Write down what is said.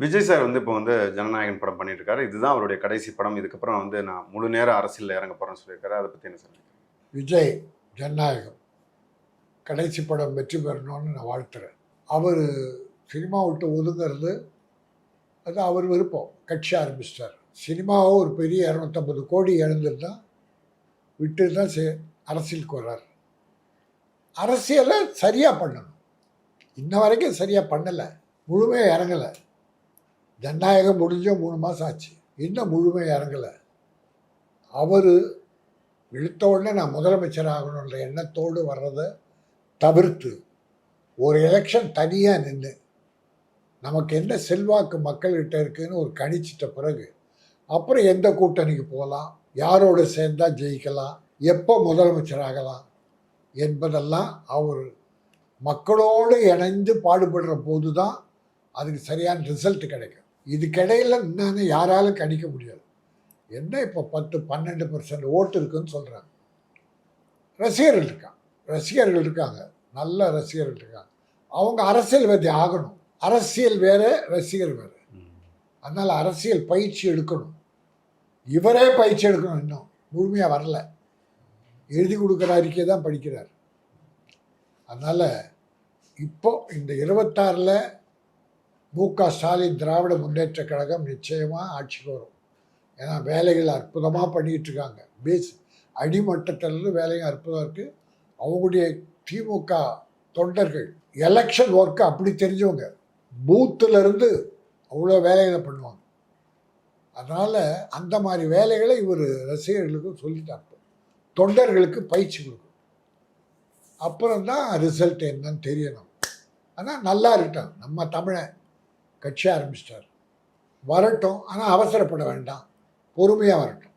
Vijay sir வந்து இப்போ வந்து ஜனநாயகன் படம் பண்ணிட்டு இருக்காரு. இதுதான் அவருடைய கடைசி படம். இதுக்கப்புறம் வந்து நான் முழு நேர அரசியல்ல இறங்க போறேன்னு சொல்லியிருக்காரு. அதை பத்தி என்ன சொல்றீங்க? விஜய் ஜனநாயகம் கடைசி படம் வெற்றி பெறணும்னு நான் வாழ்த்துறேன். அவர் சினிமா விட்டு ஒதுங்கிறது அது அவர் விருப்பம். கட்சி ஆரம்பிச்சிட்டார். சினிமாவை ஒரு பெரிய 250 கோடி இழந்துட்டு விட்டு தான் அரசியலுக்கு வர்றார். அரசியலை சரியாக பண்ணணும். இன்ன வரைக்கும் சரியாக பண்ணலை, முழுமையாக இறங்கலை. ஜனநாயகம் முடிஞ்ச 3 மாதம் ஆச்சு, இன்னும் முழுமையாக இறங்கலை. அவர் இழுத்த உடனே நான் முதலமைச்சர் ஆகணுன்ற எண்ணத்தோடு வர்றதை தவிர்த்து ஒரு எலெக்ஷன் தனியாக நின்று நமக்கு என்ன செல்வாக்கு மக்கள்கிட்ட இருக்குன்னு ஒரு கணிச்சிட்ட பிறகு அப்புறம் எந்த கூட்டணிக்கு போகலாம், யாரோடு சேர்ந்தால் ஜெயிக்கலாம், எப்போ முதலமைச்சர் ஆகலாம் என்பதெல்லாம் அவர் மக்களோடு இணைந்து பாடுபடுற போது தான் அதுக்கு சரியான ரிசல்ட் கிடைக்கும். இதுக்கிடையில் இன்னும் யாராலும் கணிக்க முடியாது. என்ன இப்போ 10-12% ஓட்டு இருக்குன்னு சொல்கிறாங்க. ரசிகர்கள் இருக்காங்க, நல்ல ரசிகர்கள் இருக்காங்க. அவங்க அரசியல்வாதி ஆகணும். அரசியல் வேறு, ரசிகர் வேறு. அதனால் அரசியல் பயிற்சி எடுக்கணும். இவரே பயிற்சி எடுக்கணும். இன்னும் முழுமையாக வரல. எழுதி கொடுக்குற அறிக்கை தான் படிக்கிறார். அதனால் இப்போ இந்த 26ல் மு.க. ஸ்டாலின் திராவிட முன்னேற்ற கழகம் நிச்சயமாக ஆட்சிக்கு வரும். ஏன்னா வேலைகள் அற்புதமாக பண்ணிகிட்டு இருக்காங்க. அடிமட்டத்திலிருந்து வேலையும் அற்புதம் இருக்குது. அவங்களுடைய திமுக தொண்டர்கள் எலெக்ஷன் ஒர்க்கு அப்படி தெரிஞ்சவங்க, பூத்துலேருந்து அவ்வளோ வேலைகளை பண்ணுவாங்க. அதனால் அந்த மாதிரி வேலைகளை இவர் ரசிகர்களுக்கு சொல்லிட்டார். தொண்டர்களுக்கு பயிற்சி கொடுக்கும். அப்புறம்தான் ரிசல்ட் என்னன்னு தெரியணும். ஆனால் நல்லா இருக்கட்டும். நம்ம தமிழன் கட்சி ஆரம்பிச்சிட்டார், வரட்டும். ஆனால் அவசரப்பட வேண்டாம், பொறுமையாக வரட்டும்.